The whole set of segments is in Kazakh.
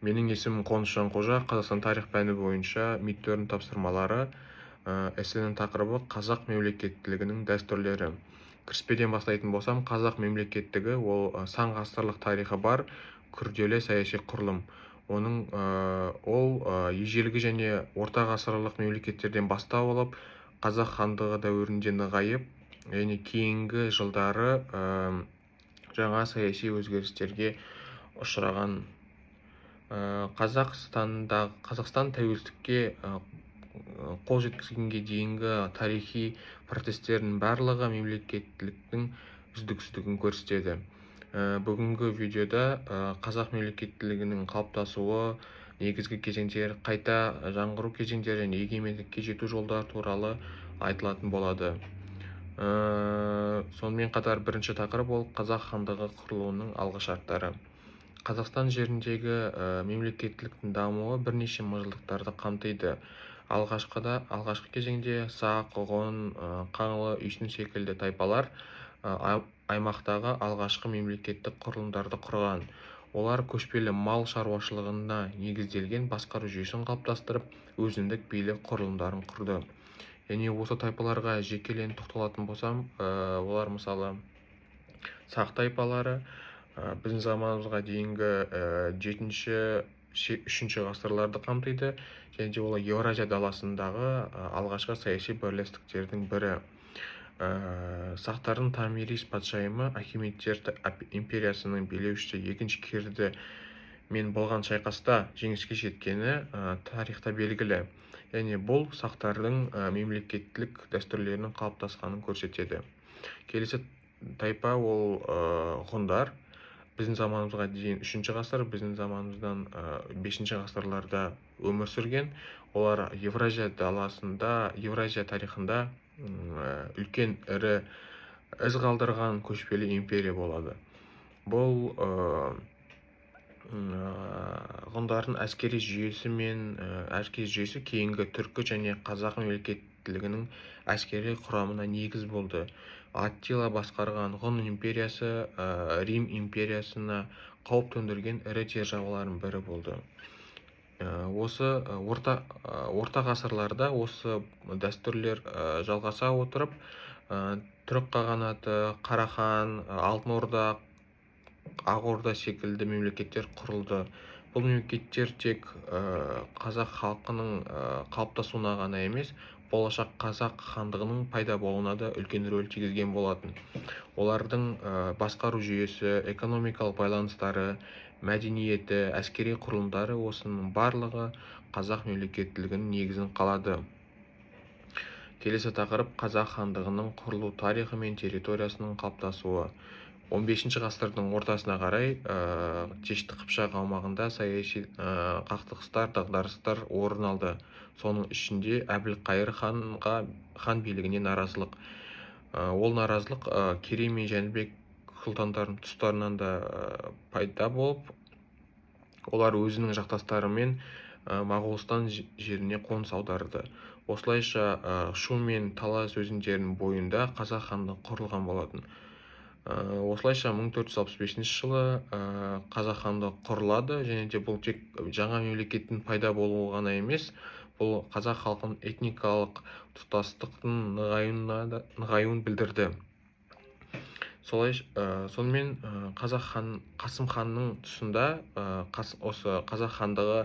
Менің есімім Қоныс Жанқожа. Қазақстан тарих пәні бойынша МИТ-4 тапсырмалары. Эссенің тақырыбы қазақ мемлекеттілігінің дәстүрлері. Кіріспеден бастайтын болсам, қазақ мемлекеттігі ол сан ғасырлық тарихы бар күрделі саяси құрылым. Ол ежелгі және орта ғасырлық мемлекеттерден бастау алып, қазақ хандығы дәуірінде нығайып, және кейінгі жылдары жаңа саяси өзгерістерге ұшыраған. Қазақстан тәуелсіздікке қол жеткізгенге дейінгі тарихи процестердің барлығы мемлекеттіліктің үздіксіздігін көрсетеді. Бүгінгі видеода қазақ мемлекеттілігінің қалыптасуы, негізгі кезеңдер, қайта жаңғыру кезеңдері және егемендікке жету жолдары туралы айтылатын болады. Сонымен қатар бірінші тақырып ол қазақ хандығы құрылуының алғышарттары. Қазақстан жеріндегі мемлекеттіліктің дамуы бірнеше мыңжылдықтарды қамтиды. Алғашқы кезеңде Сақ, Ғұн, Қаңлы, Үйсін секілді тайпалар аймақтағы алғашқы мемлекеттік құрылымдарды құрған. Олар көшпелі мал шаруашылығына негізделген басқару жүйесін қалыптастырып, өзіндік билік құрылымдарын құрды. Және осы тайпаларға жекелен тоқталатын болсам, олар мысалы Сақ тайпалары біздің заманымызға дейінгі 7-3 ғасырларды қамтиды, және де олар Еуразия даласындағы алғашқы саяси бірлестіктердің бірі. Сақтардың Томирис патшайымы Ахеметтер империясының билеушісі екінші Кирді мен болған шайқаста жеңіске жеткені тарихта белгілі. Және бұл сақтардың мемлекеттілік дәстүрлерінің қалыптасқанын көрсетеді. Келесі тайпа ол ғұндар. Біздің заманымызға дейін 3-ші ғасыр, біздің заманымыздан 5-ші ғасырларда өмір сүрген. Олар Евразия тарихында үлкен ірі із қалдырған көшпелі империя болады. Бұл ғұндардың әскери жүйесі кейінгі түркі және қазақ мемлекеттілігінің әскери құрамына негіз болды. Аттила басқарған ғұн империясы Рим империясына қауіп төндірген ірі державалардың бірі болды. Осы орта ғасырларда осы дәстүрлер жалғаса отырып, түрік қағанаты, Қарахан, Алтын Орда, Ақ Орда секілді мемлекеттер құрылды. Бұл мемлекеттер тек қазақ халқының қалыптасуына ғана емес, болашақ қазақ хандығының пайда болуына да үлкен рөл тигізген болатын. Олардың басқару жүйесі, экономикалық байланыстары, мәдениеті, әскери құрылымдары осының барлығы қазақ мемлекеттілігінің негізін қалады. Келесі тақырып қазақ хандығының құрылу тарихы мен территориясының қалыптасуы. 15-ші ғасырдың ортасына қарай Дешті Қыпшақ аумағында саяси қақтығыстар, дағдарыстар орын алды. Соның ішінде Әбілқайыр хан билігіне наразылық. Ол наразылық Керей мен Жәнібек сұлтандардың тұстарынан да пайда болып, олар өзінің жақтастарымен Моғолстан жеріне қоныс аударды. Осылайша Шу мен Талас өзендерінің бойында қазақ хандығы құрылған болатын. Осылайша 1465 жылы қазақ хандығы құрылады, және де бұл тек жаңа мемлекеттің пайда болуы ғана емес, бұл қазақ халқының этникалық тұтастықтың нығаюын білдірді. Сонымен Қасым ханның тұсында осы қазақ хандығы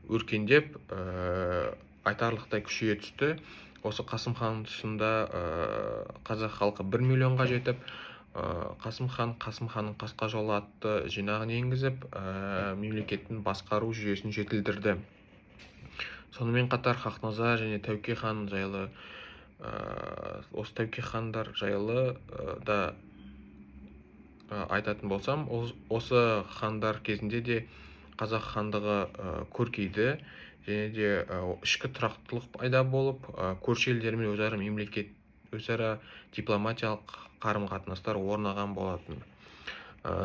өркендеп, айтарлықтай күшейе түсті. Осы Қасым хан тұсында қазақ халқы 1 миллионға жетіп, Қасым ханның қасқа жолы атты жинағын енгізіп, мемлекеттің басқару жүйесін жетілдірді. Сонымен қатар Хақназар және Тәуке хан жайлы, осы Тәуке хандар жайлы да айтатын болсам, осы хандар кезінде де қазақ хандығы көркейді, және де ішкі тұрақтылық пайда болып, көрші елдермен өзара дипломатиялық қарым-қатынастар орнаған болатын.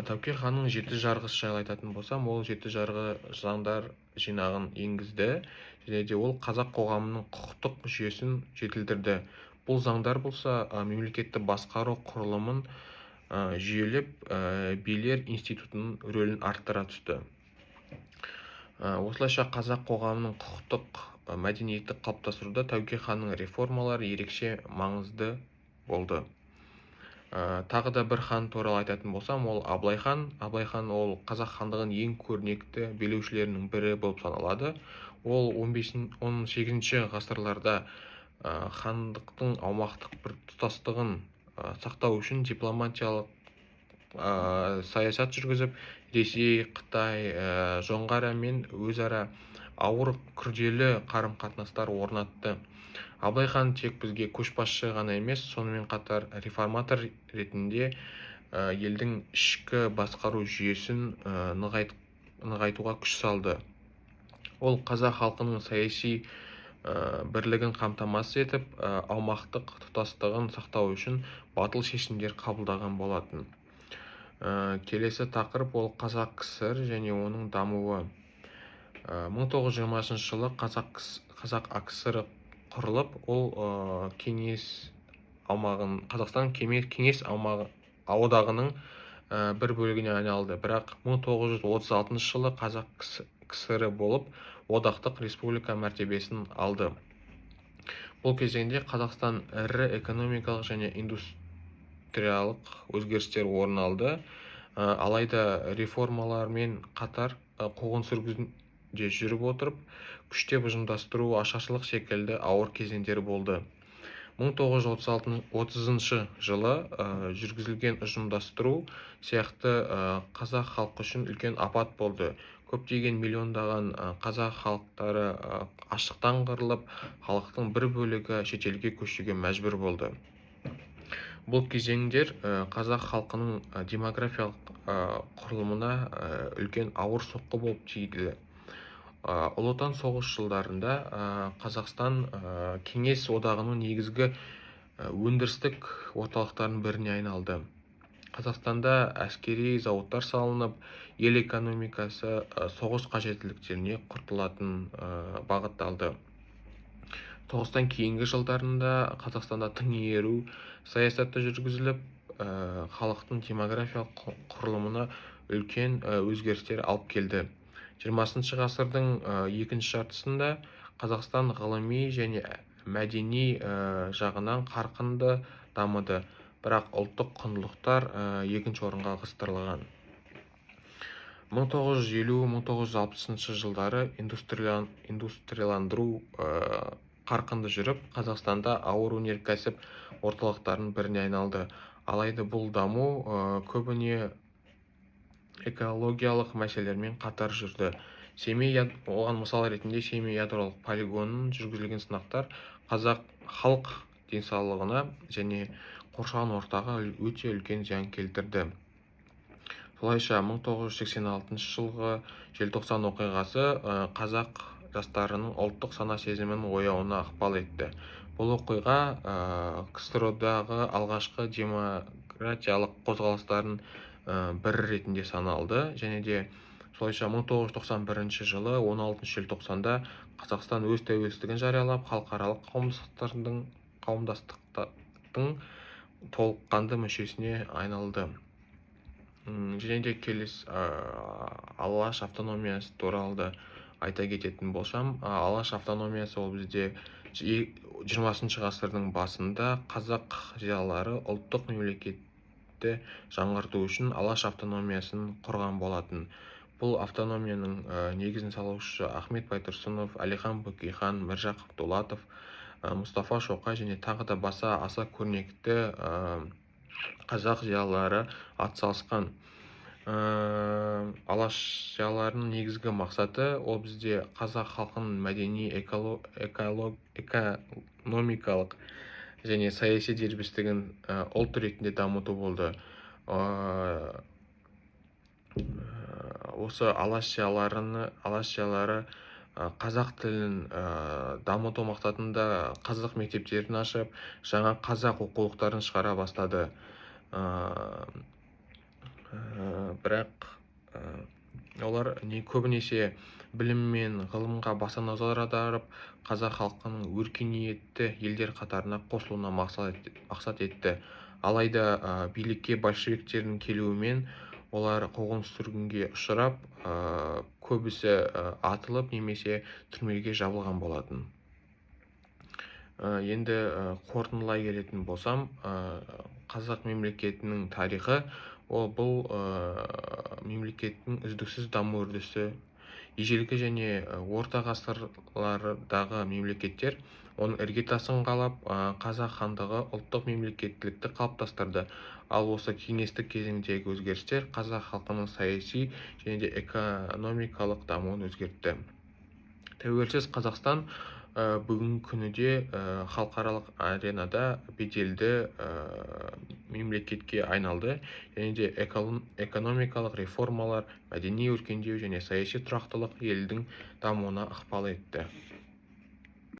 Тәуке ханның 7 жарғысы жайлы айтатын болсам, ол 7 жарғы заңдар жинағын енгізді, және де ол қазақ қоғамының құқықтық жүйесін жетілдірді. Бұл заңдар болса, мемлекетті басқару құрылымын жүйелеп, билер институтының рөлін арттыра түсті. Осылайша қазақ қоғамының құқықтық мәдениетті қалыптастыруда Тәуке ханның реформалары ерекше маңызды болды. Тағы да бір хан туралы айтатын болсам, ол Абылай хан. Абылай хан ол қазақ хандығының ең көрнекті билеушілерінің бірі болып саналады. Ол 15-18 ғасырларда хандықтың аумақтық бір тұтастығын сақтау үшін дипломатиялық саясат жүргізіп, Ресей, Қытай, Жоңғариямен өзара ауыр күрделі қарым-қатынастар орнатты. Абылай хан тек бізге көшбасшы ғана емес, сонымен қатар реформатор ретінде елдің ішкі басқару жүйесін нығайтуға күш салды. Ол қазақ халқының саяси бірлігін қамтамасыз етіп, аумақтық тұтастығын сақтау үшін батыл шешімдер қабылдаған болатын. Келесі тақырып ол Қазақ КСР және оның дамуы. 1920 жылы Қазақ АКСР құрылып, ол Қазақстан кеңес одағының бір бөлігіне айналды. Бірақ 1936 жылы Қазақ КСР болып, одақтық республика мәртебесін алды. Бұл кезеңде Қазақстан ірі экономикалық және индустриялық өзгерістер орын алды. Алайда реформалармен қатар қуғын-сүргінде жүріп отырып, күштеп ұжымдастыру, ашаршылық секілді ауыр кезеңдер болды. 1930 жылы жүргізілген ұжымдастыру сияқты қазақ халқы үшін үлкен апат болды. Көптеген миллиондаған қазақ халықтары аштықтан қырылып, халықтың бір бөлігі шетелге көшуге мәжбүр болды. Бұл кезеңдер қазақ халқының демографиялық құрылымына үлкен ауыр соққы болып тиді. Ұлы Отан соғыс жылдарында Қазақстан кеңес одағының негізгі өндірістік орталықтарының біріне айналды. Қазақстанда әскери зауыттар салынып, ел экономикасы соғыс қажеттіліктеріне құртылатын бағытталды. Соғыстан кейінгі жылдарында Қазақстанда тың игеру саясаты жүргізіліп, халықтың демографиялық құрылымына үлкен өзгерістер алып келді. 20 ғасырдың екінші жартысында Қазақстан ғылыми және мәдени жағынан қарқынды дамыды, бірақ ұлттық құндылықтар екінші орынға ығыстырылған. 1950-1960 жылдары индустрияландыру қарқынды жүріп, Қазақстанда ауыр өнеркәсіп орталықтарының біріне айналды. Алайда бұл даму көбіне экологиялық мәселелермен қатар жүрді. Оған мысал ретінде Семей ядролық полигонының жүргізілген сынақтар қазақ халық денсаулығына және қоршаған ортаға өте үлкен зиян келтірді. Солайша 1986 жылғы желтоқсан оқиғасы қазақ жастарының ұлттық сана сезімінің ояуына ықпал етті. Бұл оқиға КСР-дағы алғашқы демократиялық қозғалыстардың бірі ретінде саналды, және де солайша 1991 жылы 16 желтоқсанда Қазақстан өз тәуелсіздігін жариялап, халықаралық қауымдастықтың толыққанды мүшесіне айналды. Және де келесі Алаш автономиясы туралы айта кететін болсам, Алаш автономиясы ол бізде 20 ғасырдың басында қазақ зиялылары ұлттық мемлекетті жаңғырту үшін Алаш автономиясын құрған болатын. Бұл автономияның негізін салушы Ахмет Байтұрсынов, Әлихан Бөкейхан, Міржақып Дулатов, Мұстафа Шоқай және тағы да баса аса көрнекті қазақ зиялылары атсалысқан. Алаш зиялыларының негізгі мақсаты ол бізде қазақ халқының мәдени, экономикалық және саяси дербестігін ұлт ретінде дамыту болды. Осы алаш зиялылары қазақ тілін дамыту мақсатында қазақ мектептерін ашып, жаңа қазақ оқулықтарын шығара бастады. Бірақ олар көбінесе білім мен ғылымға баса назар аударып, қазақ халқының өркениетті елдер қатарына қосылуына мақсат етті. Алайда билікке большевиктердің келуімен олар қуғын-сүргінге ұшырап, көбісі атылып немесе түрмеге жабылған болатын. Енді қорытындылай келетін болсам, қазақ мемлекетінің тарихы бұл мемлекеттің үздіксіз даму үрдісі. Ежелгі және орта ғасырлардағы мемлекеттер оның іргетасын қалап, қазақ хандығы ұлттық мемлекеттілікті қалыптастырды. Ал осы кеңестік кезеңдегі өзгерістер қазақ халқының саяси және де экономикалық дамуын өзгертті. Тәуелсіз Қазақстан бүгінгі күніде халықаралық аренада беделді мемлекетке айналды, және де экономикалық реформалар, мәдени өркендеу және саяси тұрақтылық елдің дамуына ықпал етті.